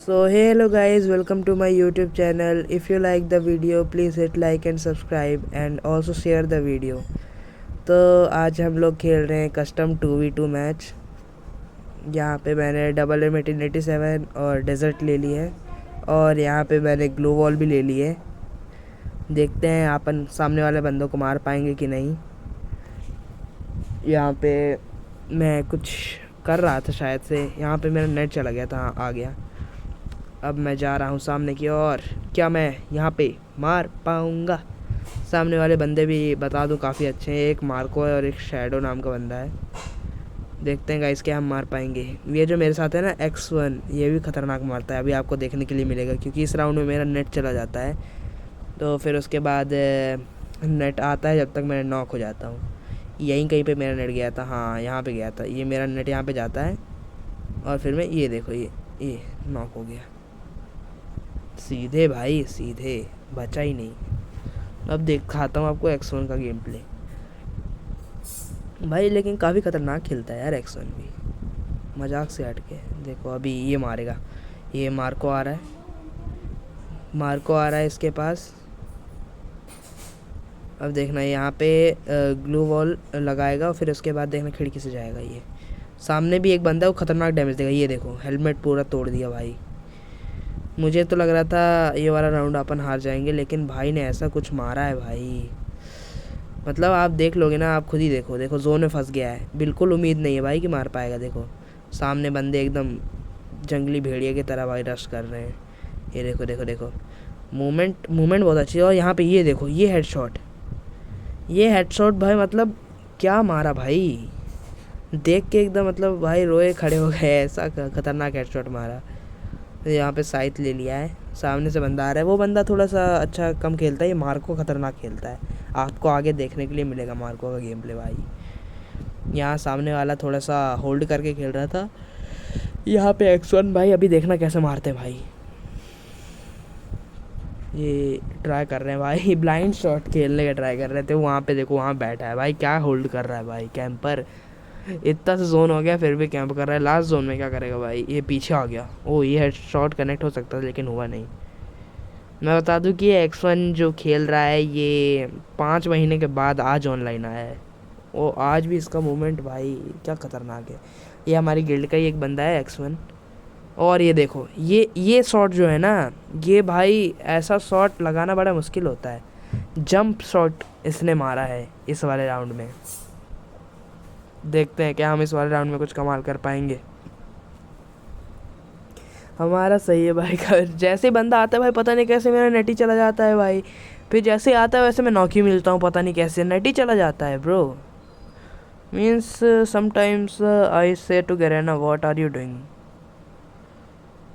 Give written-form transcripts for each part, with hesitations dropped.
So hey hello guys, welcome to my YouTube channel. If you like the video please hit like and subscribe and also share the video. तो आज हम लोग खेल रहे हैं custom 2v2 match. यहाँ पे मैंने डबल एम 1887 और डेजर्ट ले ली है और यहाँ पे मैंने ग्लो वॉल भी ले ली है। देखते हैं अपन सामने वाले बंदों को मार पाएंगे कि नहीं। यहाँ पे मैं कुछ कर रहा था शायद से, यहाँ पे मेरा नेट चला गया था, आ गया। अब मैं जा रहा हूँ सामने की ओर। क्या मैं यहाँ पे मार पाऊँगा? सामने वाले बंदे भी बता दूँ काफ़ी अच्छे हैं, एक मार्को है और एक शैडो नाम का बंदा है। देखते हैं गाइस क्या हम मार पाएंगे। ये जो मेरे साथ है ना X1, ये भी ख़तरनाक मारता है। अभी आपको देखने के लिए मिलेगा क्योंकि इस राउंड में मेरा नेट चला जाता है, तो फिर उसके बाद नेट आता है जब तक मैं नॉक हो जाता हूँ। यहीं कहीं पे मेरा नेट गया था, हाँ यहाँ पे गया था। ये मेरा नेट यहाँ पे जाता है और फिर मैं ये देखो ये नॉक हो गया सीधे भाई, सीधे बचा ही नहीं। अब दिखाता हूँ आपको X1 का गेम प्ले भाई, लेकिन काफ़ी ख़तरनाक खेलता है यार X1 भी, मजाक से हट के। देखो अभी ये मारेगा, ये मार्को आ रहा है इसके पास। अब देखना यहाँ पे ग्लू वॉल लगाएगा और फिर उसके बाद देखना खिड़की से जाएगा। ये सामने भी एक बंदा है, वो ख़तरनाक डैमेज देगा। ये देखो हेलमेट पूरा तोड़ दिया भाई। मुझे तो लग रहा था ये वाला राउंड अपन हार जाएंगे, लेकिन भाई ने ऐसा कुछ मारा है भाई, मतलब आप देख लोगे ना, आप खुद ही देखो जोन में फंस गया है। बिल्कुल उम्मीद नहीं है भाई कि मार पाएगा। देखो सामने बंदे एकदम जंगली भेड़िया की तरह भाई रश कर रहे हैं। ये देखो मूवमेंट बहुत अच्छी है। और यहाँ पे ये देखो ये हेडशॉट भाई, मतलब क्या मारा भाई, देख के एकदम मतलब भाई रोए खड़े हो गए, ऐसा खतरनाक हेडशॉट मारा। तो यहाँ पे साइट ले लिया है, सामने से बंदा आ रहा है। वो बंदा थोड़ा सा अच्छा कम खेलता है, ये मार्को खतरनाक खेलता है। आपको आगे देखने के लिए मिलेगा मार्को का गेम प्ले भाई। यहाँ सामने वाला थोड़ा सा होल्ड करके खेल रहा था। यहाँ पे X1 भाई अभी देखना कैसे मारते हैं भाई। ये ट्राई कर रहे हैं भाई, ब्लाइंड शॉट खेलने का ट्राई कर रहे थे। वहाँ पे देखो, वहाँ बैठा है भाई, क्या होल्ड कर रहा है भाई, कैंपर। इतना सा जोन हो गया फिर भी कैंप कर रहा है। लास्ट जोन में क्या करेगा भाई, ये पीछे आ गया। ओ ये हेड शॉट कनेक्ट हो सकता था लेकिन हुआ नहीं। मैं बता दूं कि ये X1 जो खेल रहा है ये 5 महीने के बाद आज ऑनलाइन आया है। वो आज भी इसका मूवमेंट भाई क्या खतरनाक है। ये हमारी गिल्ड का ही एक बंदा है X1। और ये देखो ये शॉट जो है ना, ये भाई ऐसा शॉट लगाना बड़ा मुश्किल होता है। जंप शॉट इसने मारा है इस वाले राउंड में। देखते हैं क्या हम इस वाले राउंड में कुछ कमाल कर पाएंगे। हमारा सही है भाई का, जैसे बंदा आता है भाई पता नहीं कैसे मेरा नेट ही चला जाता है भाई। फिर जैसे आता है वैसे मैं नॉक ही मिलता हूँ, पता नहीं कैसे नेट ही चला जाता है bro. Means sometimes I say to Garena what are you doing.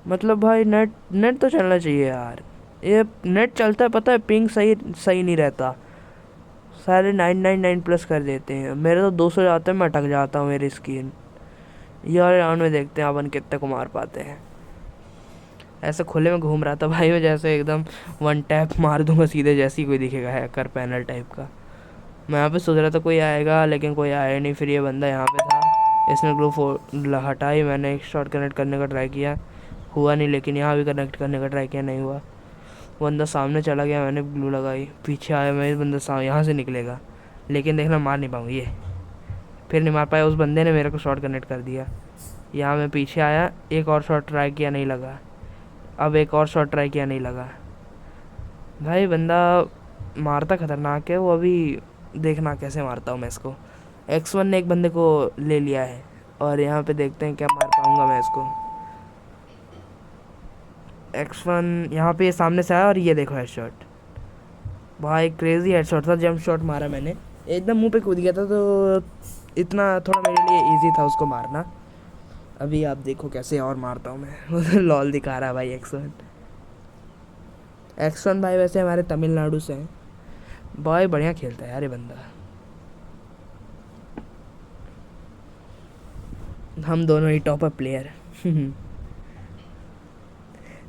मतलब भाई नेट तो चलना चाहिए यार। ये नेट चलता है पता है, पिंग सही नहीं रहता। सारे 999 प्लस कर देते हैं, मेरे तो 200 जाते हैं, मैं अटक जाता हूँ मेरी स्क्रीन। ये वाले राउंड में देखते हैं अपन कितने को मार पाते हैं। ऐसे खुले में घूम रहा था भाई मैं, जैसे एकदम वन टैप मार दूंगा सीधे जैसे ही कोई दिखेगा हैकर पैनल टाइप का। मैं यहाँ पे सोच रहा था कोई आएगा लेकिन कोई आया नहीं। फिर ये बंदा यहाँ पे था, इसने ग्लू हटाई। मैंने एक शॉट कनेक्ट करने का ट्राई किया, हुआ नहीं। लेकिन यहाँ भी कनेक्ट करने का ट्राई किया, नहीं हुआ। बंदा सामने चला गया, मैंने ग्लू लगाई, पीछे आया मैं, इस बंदा यहाँ से निकलेगा लेकिन देखना मार नहीं पाऊँगा। ये फिर नहीं मार पाया, उस बंदे ने मेरे को शॉट कनेक्ट कर दिया। यहाँ मैं पीछे आया, एक और शॉट ट्राई किया, नहीं लगा। अब एक और शॉट ट्राई किया, नहीं लगा। भाई बंदा मारता खतरनाक है वो। अभी देखना कैसे मारता हूँ मैं इसको। X1 ने एक बंदे को ले लिया है और यहाँ पे देखते हैं क्या मार पाऊँगा मैं इसको। X1 यहाँ पे सामने से आया और ये देखो हेडशॉट भाई, क्रेजी हेडशॉट था। जंप शॉट मारा मैंने, एकदम मुंह पे कूद गया था, तो इतना थोड़ा मेरे लिए इजी था उसको मारना। अभी आप देखो कैसे और मारता हूँ मैं। लॉल दिखा रहा है भाई X1 भाई वैसे हमारे तमिलनाडु से हैं भाई, बढ़िया खेलता है यार ये बंदा। हम दोनों ही टॉप अप प्लेयर।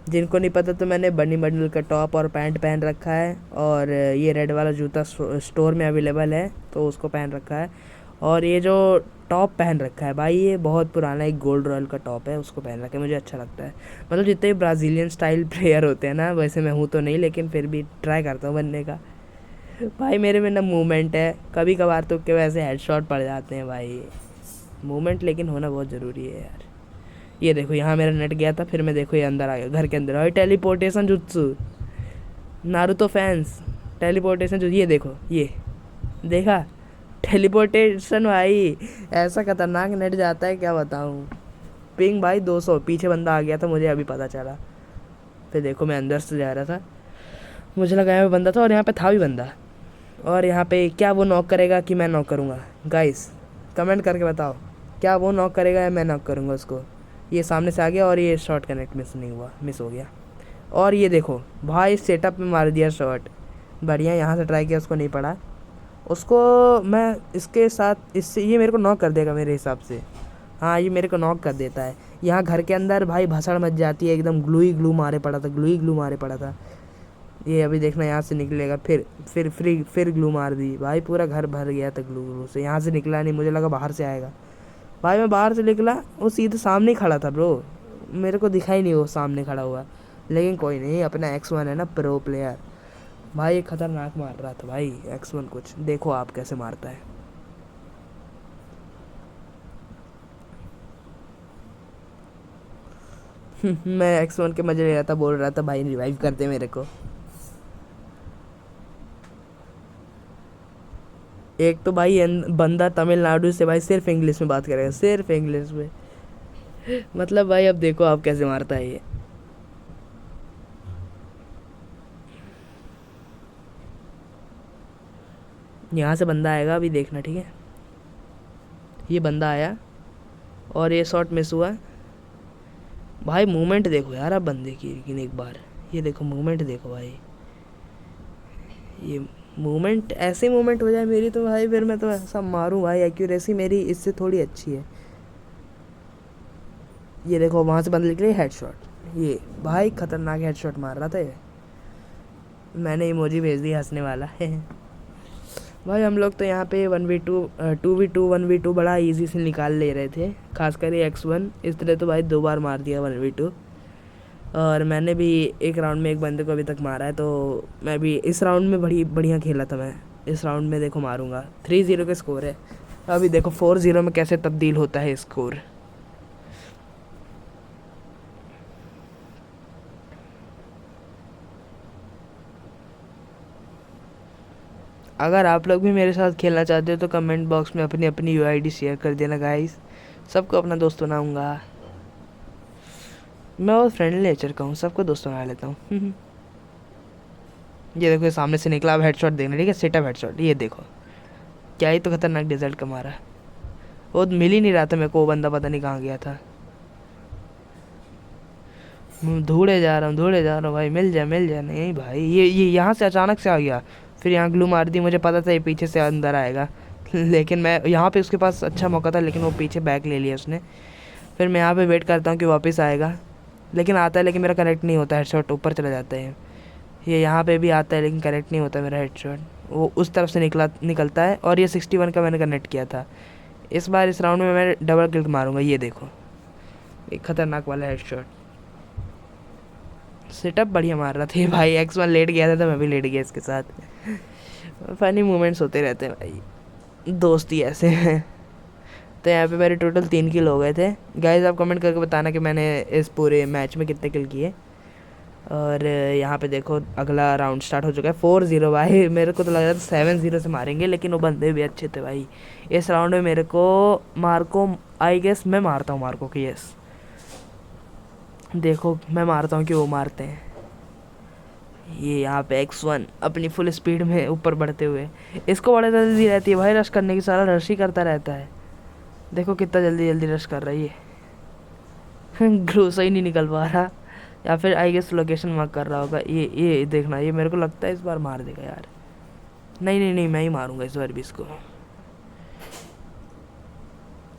जिनको नहीं पता तो मैंने बनी बंडल का टॉप और पैंट पहन रखा है, और ये रेड वाला जूता स्टोर में अवेलेबल है तो उसको पहन रखा है। और ये जो टॉप पहन रखा है भाई, ये बहुत पुराना एक गोल्ड रॉयल का टॉप है, उसको पहन रखा है, मुझे अच्छा लगता है। मतलब जितने ब्राज़ीलियन स्टाइल प्लेयर होते हैं ना, वैसे मैं हूँ तो नहीं, लेकिन फिर भी ट्राई करता हूँ बनने का। भाई मेरे में ना मूवमेंट है, कभी कभार तो के वैसे हेडशॉट पड़ जाते हैं भाई। मूवमेंट लेकिन होना बहुत ज़रूरी है यार। ये देखो यहाँ मेरा नेट गया था, फिर मैं देखो ये अंदर आ गया घर के अंदर। भाई teleportation jutsu, Naruto fans, teleportation जो, ये देखो ये देखा, टेलीपोर्टेशन भाई। ऐसा खतरनाक नेट जाता है क्या बताऊँ। पिंग भाई 200, पीछे बंदा आ गया था, मुझे अभी पता चला। फिर देखो मैं अंदर से जा रहा था, मुझे लगा यहाँ पे बंदा था, और यहाँ पे था भी बंदा। और यहाँ पे क्या वो नॉक करेगा कि मैं नॉक करूँगा? गाइस कमेंट करके बताओ, क्या वो नॉक करेगा या मैं नॉक करूँगा उसको। ये सामने से आ गया और ये शॉट कनेक्ट मिस नहीं हुआ, मिस हो गया। और ये देखो भाई सेटअप में मार दिया शॉट, बढ़िया। यहाँ से ट्राई किया, उसको नहीं पड़ा। उसको मैं इसके साथ, इससे ये मेरे को नॉक कर देगा मेरे हिसाब से। हाँ ये मेरे को नॉक कर देता है। यहाँ घर के अंदर भाई भसड़ मच जाती है एकदम, ग्लू ही ग्लू मारे पड़ा था, ग्लू ही ग्लू मारे पड़ा था। ये अभी देखना यहाँ से निकलेगा, फिर ग्लू मार दी भाई, पूरा घर भर गया था ग्लू ग्लू से। यहाँ से निकला नहीं, मुझे लगा बाहर से आएगा। भाई मैं बाहर से निकला, वो सीधे सामने ही खड़ा था ब्रो, मेरे को दिखा ही नहीं वो सामने खड़ा हुआ। लेकिन कोई नहीं, अपना X1 है ना, प्रो प्लेयर। भाई ये खतरनाक मार रहा था भाई X1, कुछ देखो आप कैसे मारता है। मैं X1 के मजे ले रहा था, बोल रहा था भाई रिवाइव करते मेरे को। एक तो भाई बंदा तमिलनाडु से भाई सिर्फ इंग्लिश में बात करेगा, सिर्फ इंग्लिश में। मतलब भाई अब देखो आप कैसे मारता है ये। यहाँ से बंदा आएगा अभी देखना, ठीक है। ये बंदा आया और ये शॉट मिस हुआ। भाई मूवमेंट देखो यार आप बंदे की, लेकिन एक बार ये देखो मूवमेंट देखो भाई। ये मूवमेंट, ऐसे मूवमेंट हो जाए मेरी तो भाई फिर मैं तो ऐसा मारूं भाई, एक्यूरेसी मेरी इससे थोड़ी अच्छी है। ये देखो वहाँ से बंदे निकले, हेडशॉट। ये भाई खतरनाक हेडशॉट मार रहा था ये। मैंने इमोजी भेज दिया हंसने वाला है। भाई हम लोग तो यहाँ पे 1v2 2v2 1v2 बड़ा इजी से निकाल ले रहे थे, खासकर ये X1। इस तरह तो भाई 2 बार मार दिया 1v2। और मैंने भी एक राउंड में एक बंदे को अभी तक मारा है, तो मैं भी इस राउंड में बड़ी बढ़िया खेला था। मैं इस राउंड में देखो मारूंगा। 3-0 का स्कोर है, अभी देखो 4-0 में कैसे तब्दील होता है स्कोर। अगर आप लोग भी मेरे साथ खेलना चाहते हो तो कमेंट बॉक्स में अपनी अपनी UID शेयर कर देना गाइस, सबको अपना दोस्त बनाऊंगा। मैं बहुत फ्रेंडली नेचर का हूँ, सबको दोस्त बना लेता हूँ। ये देखो ये सामने से निकला, अब हेडशॉट देखना, ठीक है, सेटअप हेडशॉट। ये देखो क्या ही तो खतरनाक रिजल्ट का मारा। वो मिल ही नहीं रहा था मेरे को, वो बंदा पता नहीं कहाँ गया था। धूड़े जा रहा हूँ भाई, मिल जाए मिल जाए। नहीं भाई ये यहाँ से अचानक से आ गया, फिर यहाँ ग्लू मार दी, मुझे पता था ये पीछे से अंदर आएगा। लेकिन मैं यहाँ पे उसके पास अच्छा मौका था, लेकिन वो पीछे बैक ले लिया उसने। फिर मैं यहाँ पे वेट करता हूँ कि वापस आएगा, लेकिन आता है, लेकिन मेरा कनेक्ट नहीं होता, हेडशॉट ऊपर चला जाता है। ये यहाँ पे भी आता है लेकिन कनेक्ट नहीं होता मेरा हेडशॉट, वो उस तरफ से निकलता है। और ये 61 का मैंने कनेक्ट किया था। इस बार इस राउंड में मैं डबल क्लिक मारूंगा। ये देखो एक खतरनाक वाला हेडशॉट, सेटअप बढ़िया मार रहा था भाई। X1 लेट गया था तो मैं भी लेट गया इसके साथ। फनी मोमेंट्स होते रहते हैं भाई, दोस्ती ऐसे हैं। तो यहाँ पे मेरे टोटल 3 किल हो गए थे गाइस। आप कमेंट करके बताना कि मैंने इस पूरे मैच में कितने किल किए। और यहाँ पे देखो अगला राउंड स्टार्ट हो चुका है। 4-0 भाई, मेरे को तो लग रहा था 7-0 से मारेंगे, लेकिन वो बंदे भी अच्छे थे भाई। इस राउंड में मेरे को मार्को, आई गेस मैं मारता हूँ मार्को की। यस देखो मैं मारता हूँ कि वो मारते हैं। ये यहाँ पे X1 अपनी फुल स्पीड में ऊपर बढ़ते हुए, इसको बड़ा जल्दी रहती है भाई रश करने की, सारा रश ही करता रहता है। देखो कितना जल्दी जल्दी रश कर रहा है ये। ग्लू सही नहीं निकल पा रहा, या फिर आई गेस लोकेशन मार्क कर रहा होगा। ये देखना, ये मेरे को लगता है इस बार मार देगा यार। नहीं नहीं नहीं, मैं ही मारूंगा इस बार भी इसको।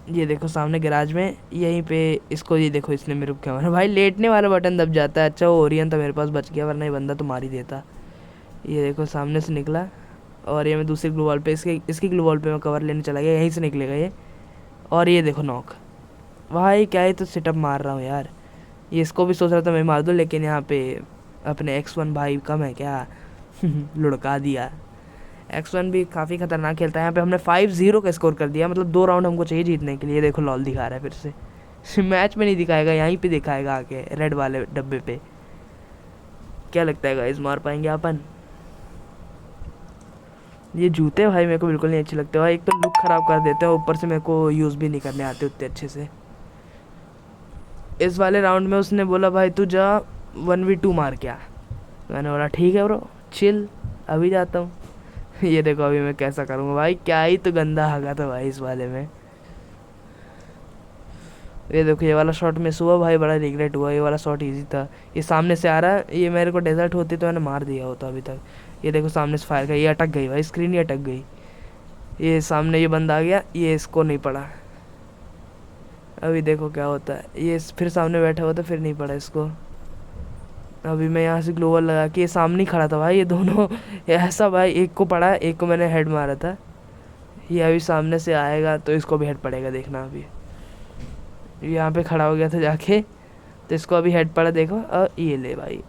ये देखो सामने गैराज में यहीं पे इसको, ये देखो इसने मेरे को क्या मारा भाई, लेटने वाला बटन दब जाता है। अच्छा वो ओरियन था मेरे पास, बच गया, वरना ये बंदा तो मार ही देता। ये देखो सामने से निकला, और ये मैं दूसरी ग्लू वॉल पे इसकी ग्लू वॉल पे मैं कवर लेने चला गया, यहीं से निकलेगा ये। और ये देखो नॉक। भाई क्या ही तो सेटअप मार रहा हूँ यार। ये इसको भी सोच रहा था मैं मार दूँ, लेकिन यहाँ पे अपने X1 भाई कम है क्या लुढ़का दिया। X1 भी काफ़ी खतरनाक खेलता है। यहाँ पे हमने 5-0 का स्कोर कर दिया, मतलब 2 राउंड हमको चाहिए जीतने के लिए। देखो लॉल दिखा रहा है फिर से मैच में नहीं दिखाएगा, यहीं पे दिखाएगा आके रेड वाले डब्बे पे। क्या लगता है गाइस, मार पाएंगे अपन? ये जूते भाई मेरे को बिल्कुल नहीं अच्छे लगते भाई, एक तो लुक ख़राब कर देते हैं, ऊपर से मेरे को यूज़ भी नहीं करने आते उतने अच्छे से। इस वाले राउंड में उसने बोला भाई तू जा 1v2 मार के आ। मैंने बोला ठीक है ब्रो, चिल, अभी जाता हूँ ये देखो अभी मैं कैसा करूँगा भाई, क्या ही तो गंदा हगा था भाई इस वाले में। ये देखो ये वाला शॉट मिस हुआ भाई, बड़ा रिग्रेट हुआ। ये वाला शॉट इजी था। ये सामने से आ रहा है, ये मेरे को डेजर्ट होती तो मैंने मार दिया होता अभी तक। ये देखो सामने से फायर का, ये अटक गई भाई, स्क्रीन ही अटक गई। ये सामने ये बंदा आ गया, ये इसको नहीं पड़ा। अभी देखो क्या होता है, ये फिर सामने बैठा हुआ था, फिर नहीं पड़ा इसको। अभी मैं यहाँ से ग्लोवल लगा के, ये सामने ही खड़ा था भाई ये दोनों ऐसा भाई, एक को पड़ा, एक को मैंने हेड मारा था। ये अभी सामने से आएगा तो इसको भी हेड पड़ेगा, देखना। अभी यहाँ पे खड़ा हो गया था जाके, तो इसको अभी हेड पड़ा देखो। और ये ले भाई,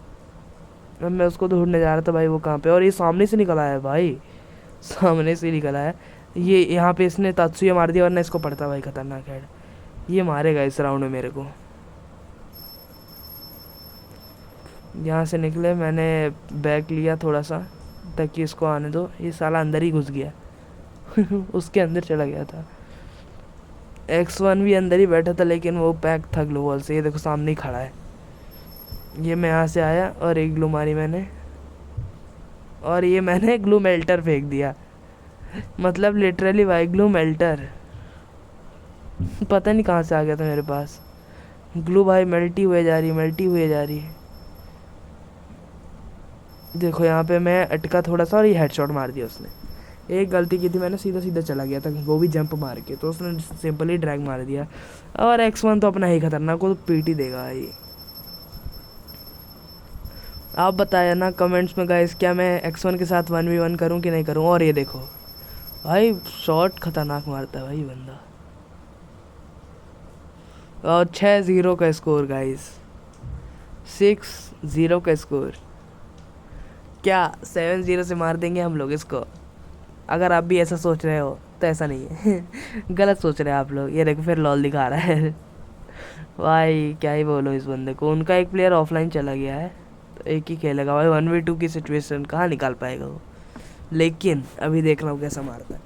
अब मैं उसको ढूंढने जा रहा था भाई, वो कहाँ पे? और ये सामने से निकल आया भाई, सामने से निकल आया। ये यहाँ पे इसने तात्सुया मार दिया, वरना इसको पड़ता भाई खतरनाक हेड। ये मारेगा इस राउंड में मेरे को। यहाँ से निकले, मैंने बैक लिया थोड़ा सा ताकि इसको आने दो। ये साला अंदर ही घुस गया उसके अंदर चला गया था। X1 भी अंदर ही बैठा था, लेकिन वो पैक था ग्लू वॉल से। ये देखो सामने ही खड़ा है। ये मैं यहाँ से आया और एक ग्लू मारी मैंने, और ये मैंने ग्लू मेल्टर फेंक दिया, मतलब लिटरली भाई ग्लू मेल्टर पता नहीं कहाँ से आ गया था मेरे पास। ग्लू भाई मेल्टी हुए जा रही है, मेल्टी हुए जा रही है। देखो यहाँ पे मैं अटका थोड़ा सा और ये हेडशॉट मार दिया उसने। एक गलती की थी मैंने, सीधा सीधा चला गया था वो भी जंप मार के, तो उसने सिंपली ड्रैग मार दिया। और X1 तो अपना ही खतरनाक, को तो पीट ही देगा भाई। आप बताया ना कमेंट्स में गाइस, क्या मैं X1 के साथ 1v1 करूं कि नहीं करूं? और ये देखो भाई शॉट खतरनाक मारता है भाई बंदा। और 6-0 का स्कोर गाइस, 6-0 का स्कोर। क्या 7-0 से मार देंगे हम लोग इसको? अगर आप भी ऐसा सोच रहे हो तो ऐसा नहीं है गलत सोच रहे हैं आप लोग। ये देखो फिर लॉल दिखा रहा है भाई क्या ही बोलो इस बंदे को। उनका एक प्लेयर ऑफलाइन चला गया है, तो एक ही खेलेगा भाई। 1v2 की सिचुएशन कहाँ निकाल पाएगा वो, लेकिन अभी देख रहा हूँ कैसा मारता है।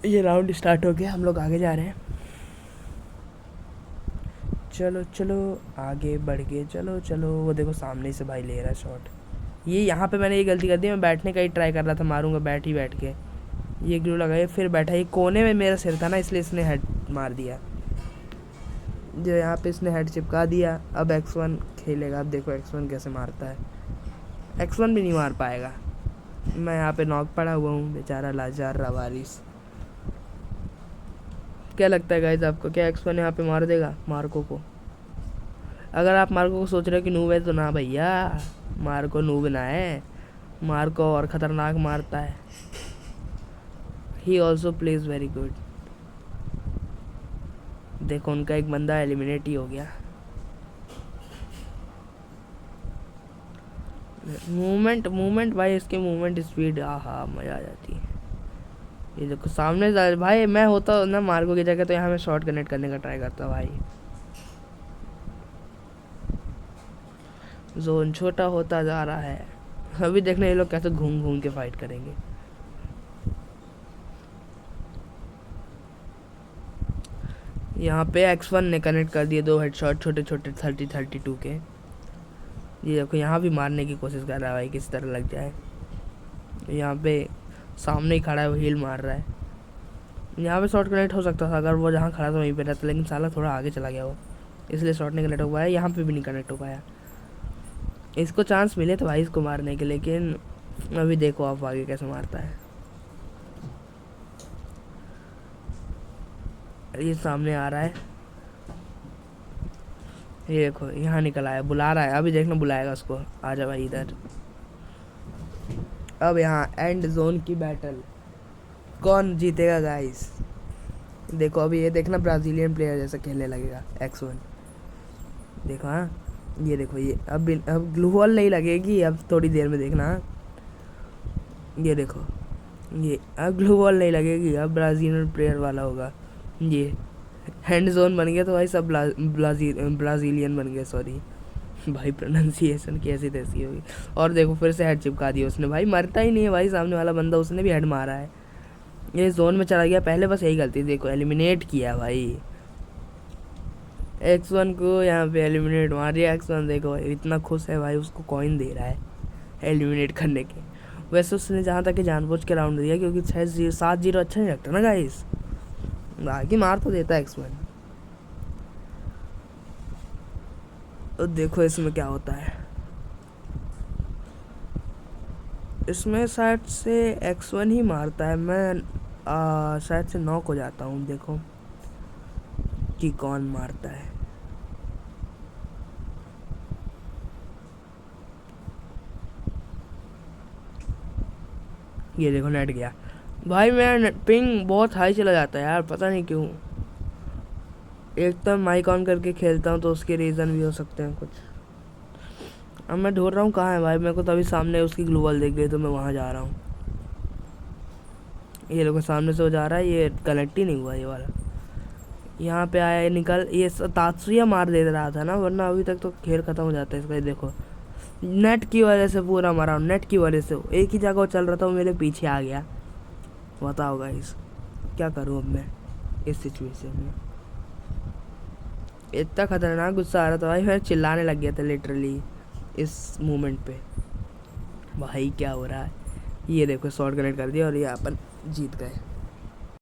ये राउंड स्टार्ट हो गया, हम लोग आगे जा रहे हैं। चलो चलो आगे बढ़ गए, चलो चलो। वो देखो सामने से भाई ले रहा है शॉट। ये यहाँ पे मैंने ये गलती कर दी, मैं बैठने का ही ट्राई कर रहा था, मारूंगा बैठ के। ये ग्लू लगाए फिर बैठा, ये कोने में मेरा सिर था ना, इसलिए इसने हेड मार दिया। जो यहाँ पे इसने हेड चिपका दिया। अब X1 खेलेगा, अब देखो X1 कैसे मारता है। X1 भी नहीं मार पाएगा। मैं यहाँ पे नॉक पड़ा हुआ हूँ, बेचारा लाचार रवारिस। क्या लगता है गाइस आपको, क्या X1 यहाँ पे मार देगा मार्को को? अगर आप मार्को को सोच रहे हो कि नूब है, तो ना भैया, मार्को नूब ना है, मार्को और ख़तरनाक मारता है। He also plays very good. देखो उनका एक बंदा एलिमिनेट ही हो गया। मूवमेंट भाई, इसके मूवमेंट स्पीड आहा मज़ा आ जाती है। ये देखो सामने भाई, मैं होता ना मार्को की जगह तो यहाँ मैं शॉट कनेक्ट करने का ट्राई करता भाई। जोन छोटा होता जा रहा है। अभी देखना ये लोग कैसे घूम घूम के फाइट करेंगे। यहाँ पे X1 ने कनेक्ट कर दिए 2 हेडशॉट छोटे छोटे 30-32 के। ये देखो यहाँ भी मारने की कोशिश कर रहा है भाई, किस तरह लग जाए। यहाँ पे सामने ही खड़ा है, वो हील मार रहा है। यहाँ पे शॉट कनेक्ट हो सकता था अगर वो जहाँ खड़ा था वहीं पे रहता, लेकिन साला थोड़ा आगे चला गया वो, इसलिए शॉट नहीं कनेक्ट हो पाया। यहाँ पे भी नहीं कनेक्ट हो पाया। इसको चांस मिले तो भाई इसको मारने के, लेकिन अभी देखो आप आगे कैसे मारता है। ये सामने आ रहा है, ये देखो यहाँ निकल आया, बुला रहा है। अभी देखना बुलाएगा उसको, आजा भाई इधर। अब यहाँ एंड जोन की बैटल, कौन जीतेगा गाइस? देखो अभी ये देखना ब्राज़ीलियन प्लेयर जैसा खेलने लगेगा X1। देखो हाँ, ये देखो ये अब ग्लू वॉल नहीं लगेगी, अब थोड़ी देर में देखना हाँ। ये देखो ये अब ग्लू वॉल नहीं लगेगी, अब ब्राज़ीलियन प्लेयर वाला होगा। ये हैंड जोन बन गया तो भाई सब ब्राज़ीलियन बन गए, सॉरी भाई प्रोनाउंसिएशन कैसी तैसी होगी। और देखो फिर से हेड चिपका दिया उसने, भाई मरता ही नहीं है भाई सामने वाला बंदा, उसने भी हेड मारा है। ये जोन में चला गया पहले, बस यही गलती, देखो एलिमिनेट किया भाई X1 को, यहाँ पे एलिमिनेट मार दिया X1। देखो इतना खुश है भाई, उसको कॉइन दे रहा है एलिमिनेट करने के। वैसे उसने जहाँ तक कि जानबूझ के राउंड दिया, क्योंकि 7-0 अच्छा नहीं लगता ना गाइस, बाकी मार तो देता है X1। तो देखो इसमें क्या होता है, इसमें शायद से X1 ही मारता है, मैं शायद से नॉक हो जाता हूँ। देखो कि कौन मारता है। ये देखो नेट गया भाई, मेरा पिंग बहुत हाई चला जाता है यार, पता नहीं क्यों। एक तो माइक ऑन करके खेलता हूँ तो उसके रीज़न भी हो सकते हैं कुछ। अब मैं ढूंढ रहा हूँ कहाँ है भाई, मेरे को तभी सामने उसकी ग्लू वॉल दिख गई तो मैं वहाँ जा रहा हूँ। ये लोग सामने से हो जा रहा है, ये कनेक्ट ही नहीं हुआ ये वाला। यहाँ पे आया निकल, ये तात्सुया मार दे रहा था ना, वरना अभी तक तो खेल ख़त्म हो जाता है इसका। देखो नेट की वजह से पूरा मरा, नेट की वजह से एक ही जगह चल रहा था, वो मेरे पीछे आ गया। बताओ गाइस क्या करूँ अब मैं इस सिचुएशन में। इतना खतरनाक गुस्सा आ रहा था भाई, मैं चिल्लाने लग गया था लिटरली इस मोमेंट पे। भाई क्या हो रहा है, ये देखो शॉर्ट कनेक्ट कर दिया और ये अपन जीत गए।